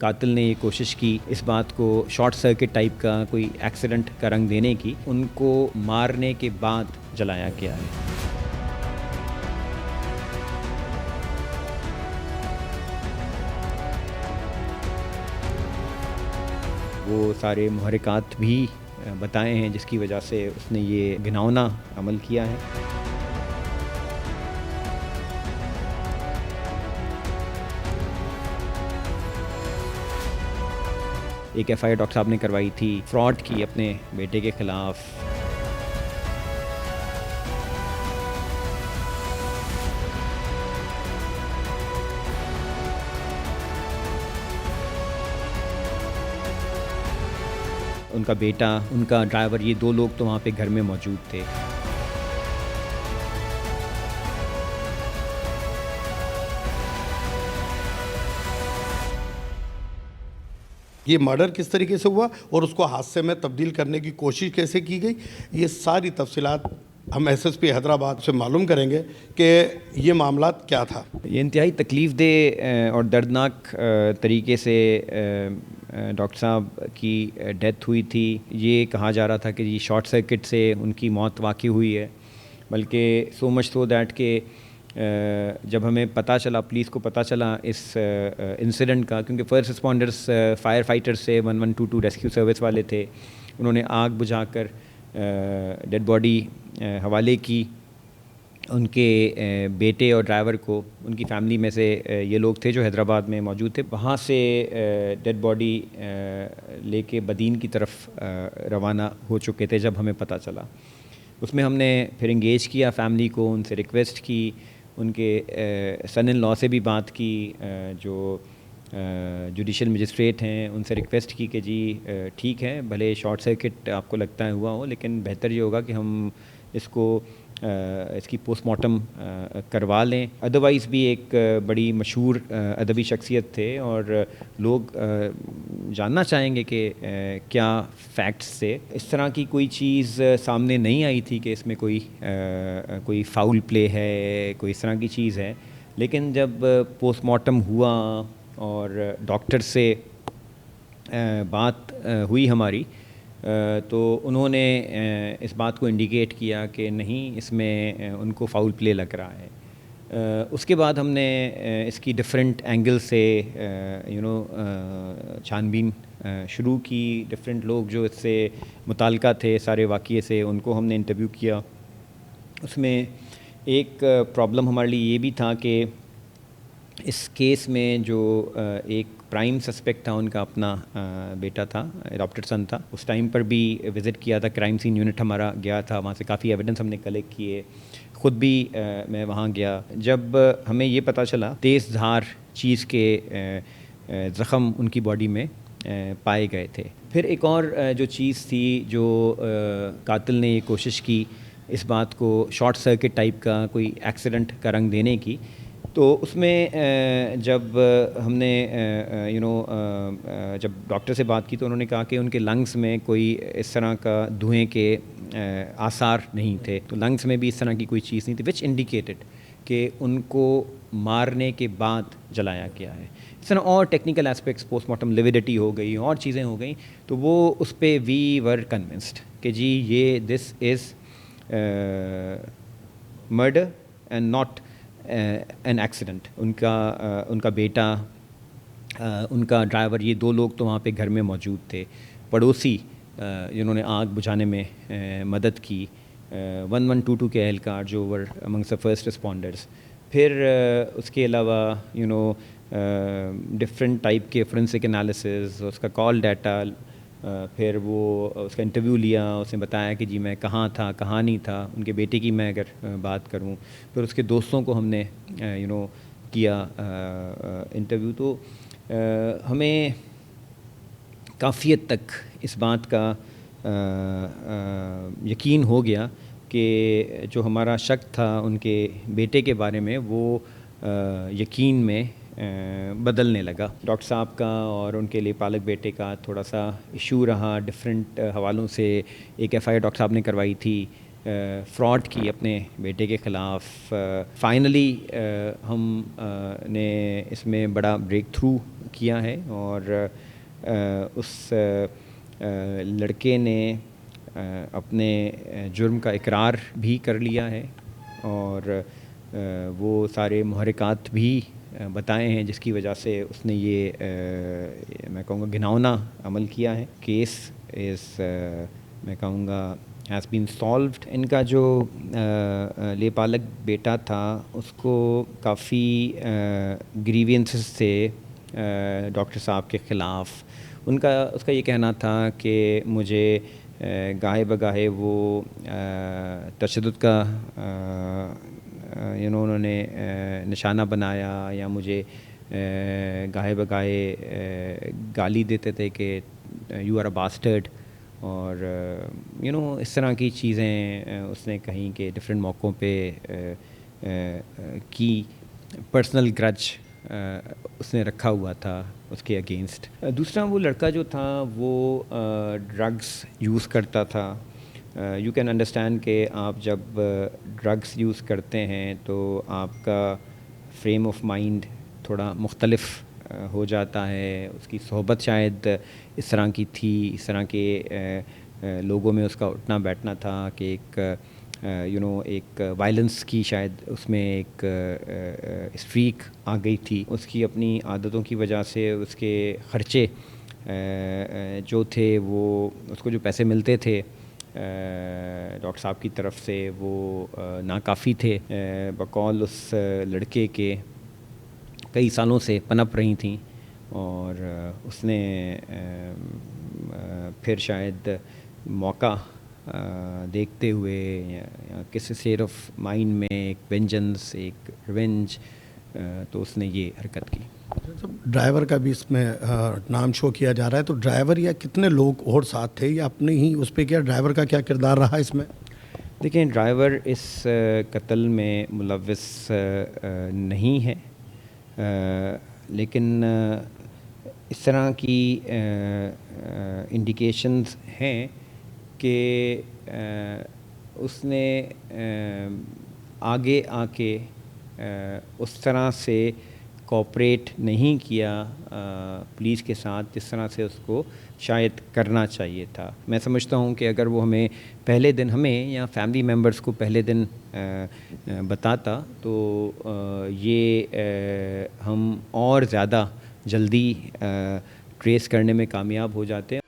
قاتل نے یہ کوشش کی اس بات کو شارٹ سرکٹ ٹائپ کا کوئی ایکسیڈنٹ کا رنگ دینے کی، ان کو مارنے کے بعد جلایا گیا ہے۔ وہ سارے محرکات بھی بتائے ہیں جس کی وجہ سے اس نے یہ گھناؤنا عمل کیا ہے۔ ایک ایف آئی آر ڈاکٹر صاحب نے کروائی تھی فراڈ کی اپنے بیٹے کے خلاف۔ ان کا بیٹا، ان کا ڈرائیور، یہ دو لوگ تو وہاں پہ گھر میں موجود تھے۔ یہ مرڈر کس طریقے سے ہوا اور اس کو حادثے میں تبدیل کرنے کی کوشش کیسے کی گئی، یہ ساری تفصیلات ہم ایس ایس پی حیدرآباد سے معلوم کریں گے کہ یہ معاملات کیا تھا۔ یہ انتہائی تکلیف دہ اور دردناک طریقے سے ڈاکٹر صاحب کی ڈیتھ ہوئی تھی۔ یہ کہا جا رہا تھا کہ یہ شارٹ سرکٹ سے ان کی موت واقع ہوئی ہے، بلکہ سو مچ سو دیٹ کہ جب ہمیں پتہ چلا، پولیس کو پتہ چلا اس انسیڈنٹ کا، کیونکہ فرسٹ رسپونڈرز فائر فائٹرز سے 1122 ریسکیو سروس والے تھے، انہوں نے آگ بجھا کر ڈیڈ باڈی حوالے کی ان کے بیٹے اور ڈرائیور کو۔ ان کی فیملی میں سے یہ لوگ تھے جو حیدرآباد میں موجود تھے، وہاں سے ڈیڈ باڈی لے کے بدین کی طرف روانہ ہو چکے تھے جب ہمیں پتہ چلا۔ اس میں ہم نے پھر انگیج کیا فیملی کو، ان سے ریکویسٹ کی، ان کے سن ان لا سے بھی بات کی جو جوڈیشل مجسٹریٹ ہیں، ان سے ریکویسٹ کی کہ جی ٹھیک ہے، بھلے شارٹ سرکٹ آپ کو لگتا ہے ہوا ہو، لیکن بہتر یہ ہوگا کہ ہم اس کی پوسٹ مارٹم کروا لیں۔ ادروائز بھی ایک بڑی مشہور ادبی شخصیت تھے اور لوگ جاننا چاہیں گے کہ کیا فیکٹس تھے۔ اس طرح کی کوئی چیز سامنے نہیں آئی تھی کہ اس میں کوئی فاؤل پلے ہے، کوئی اس طرح کی چیز ہے، لیکن جب پوسٹ مارٹم ہوا اور ڈاکٹر سے بات ہوئی ہماری، تو انہوں نے اس بات کو انڈیکیٹ کیا کہ نہیں، اس میں ان کو فاؤل پلے لگ رہا ہے۔ اس کے بعد ہم نے اس کی ڈفرینٹ اینگل سے چھان بین شروع کی۔ ڈفرینٹ لوگ جو اس سے متعلقہ تھے سارے واقعے سے، ان کو ہم نے انٹرویو کیا۔ اس میں ایک پرابلم ہمارے لیے یہ بھی تھا کہ اس کیس میں جو ایک پرائم سسپیکٹ تھا، ان کا اپنا بیٹا تھا، اڈاپٹڈ سن تھا۔ اس ٹائم پر بھی وزٹ کیا تھا، کرائم سین یونٹ ہمارا گیا تھا، وہاں سے کافی ایویڈنس ہم نے کلیکٹ کیے، خود بھی میں وہاں گیا۔ جب ہمیں یہ پتہ چلا، تیز دھار چیز کے زخم ان کی باڈی میں پائے گئے تھے۔ پھر ایک اور جو چیز تھی جو قاتل نے یہ کوشش کی اس بات کو شارٹ سرکٹ ٹائپ کا کوئی ایکسیڈنٹ کا رنگ دینے کی، تو اس میں جب ہم نے جب ڈاکٹر سے بات کی تو انہوں نے کہا کہ ان کے لنگس میں کوئی اس طرح کا دھوئیں کے آثار نہیں تھے، تو لنگس میں بھی اس طرح کی کوئی چیز نہیں تھی، وچ انڈیکیٹڈ کہ ان کو مارنے کے بعد جلایا گیا ہے۔ اس طرح اور ٹیکنیکل اسپیکٹس، پوسٹ مارٹم لیویڈیٹی ہو گئی، اور چیزیں ہو گئیں، تو وہ اس پہ وی ور کنونسڈ کہ جی یہ this is murder and not an accident. ان کا بیٹا، ان کا ڈرائیور، یہ دو لوگ تو وہاں پہ گھر میں موجود تھے، پڑوسی جنہوں نے آگ بجھانے میں مدد کی، 1122 کے اہلکار جو ور امنگس دا فرسٹ رسپونڈرز۔ پھر اس کے علاوہ ڈفرینٹ ٹائپ کے فورینسک انالیسز، اس کا کال ڈیٹا، پھر وہ اس کا انٹرویو لیا، اس نے بتایا کہ جی میں کہاں تھا، کہاں نہیں تھا۔ ان کے بیٹے کی میں اگر بات کروں، پھر اس کے دوستوں کو ہم نے کیا انٹرویو، تو ہمیں کافی حد تک اس بات کا یقین ہو گیا کہ جو ہمارا شک تھا ان کے بیٹے کے بارے میں، وہ یقین میں بدلنے لگا۔ ڈاکٹر صاحب کا اور ان کے لیے پالک بیٹے کا تھوڑا سا ایشو رہا، ڈفرینٹ حوالوں سے ایک ایف آئی آر ڈاکٹر صاحب نے کروائی تھی فراڈ کی اپنے بیٹے کے خلاف. فائنلی ہم نے اس میں بڑا بریک تھرو کیا ہے اور اس لڑکے نے اپنے جرم کا اقرار بھی کر لیا ہے اور وہ سارے محرکات بھی بتائے ہیں جس کی وجہ سے اس نے یہ میں کہوں گا گھناؤنا عمل کیا ہے. کیس از میں کہوں گا ہیز بین سالوڈ. ان کا جو لے پالک بیٹا تھا اس کو کافی گریوینسز تھے ڈاکٹر صاحب کے خلاف. اس کا یہ کہنا تھا کہ مجھے گاہے بگاہے وہ تشدد کا انہوں نے نشانہ بنایا یا مجھے گاہے بگاہے گالی دیتے تھے کہ یو آر اے باسٹرڈ اور اس طرح کی چیزیں اس نے کہیں کہ ڈفرینٹ موقعوں پہ کی. پرسنل گرج اس نے رکھا ہوا تھا اس کے اگینسٹ. دوسرا وہ لڑکا جو تھا وہ ڈرگس یوز کرتا تھا. یو کین انڈرسٹینڈ کہ آپ جب ڈرگس یوز کرتے ہیں تو آپ کا فریم آف مائنڈ تھوڑا مختلف ہو جاتا ہے. اس کی صحبت شاید اس طرح کی تھی, اس طرح کے لوگوں میں اس کا اٹھنا بیٹھنا تھا کہ ایک ایک وائلنس کی شاید اس میں ایک اسٹریک آ گئی تھی. اس کی اپنی عادتوں کی وجہ سے اس کے خرچے جو تھے وہ اس کو جو پیسے ملتے تھے ڈاکٹر صاحب کی طرف سے وہ ناکافی تھے. بقول اس لڑکے کے کئی سالوں سے پنپ رہی تھیں اور اس نے پھر شاید موقع دیکھتے ہوئے یا کسی اسٹیٹ آف مائنڈ میں ایک وینجنس, ایک ریونج, تو اس نے یہ حرکت کی. ڈرائیور کا بھی اس میں نام شو کیا جا رہا ہے, تو ڈرائیور یا کتنے لوگ اور ساتھ تھے یا اپنے ہی اس پہ کیا ڈرائیور کا کیا کردار رہا اس میں؟ دیکھیں ڈرائیور اس قتل میں ملوث نہیں ہے, لیکن اس طرح کی انڈیکیشنز ہیں کہ اس نے آگے آ کے اس طرح سے کوآپریٹ نہیں کیا پولیس کے ساتھ جس طرح سے اس کو شاید کرنا چاہیے تھا. میں سمجھتا ہوں کہ اگر وہ ہمیں پہلے دن ہمیں یا فیملی ممبرس کو پہلے دن بتاتا تو یہ ہم اور زیادہ جلدی ٹریس کرنے میں کامیاب ہو جاتے ہیں.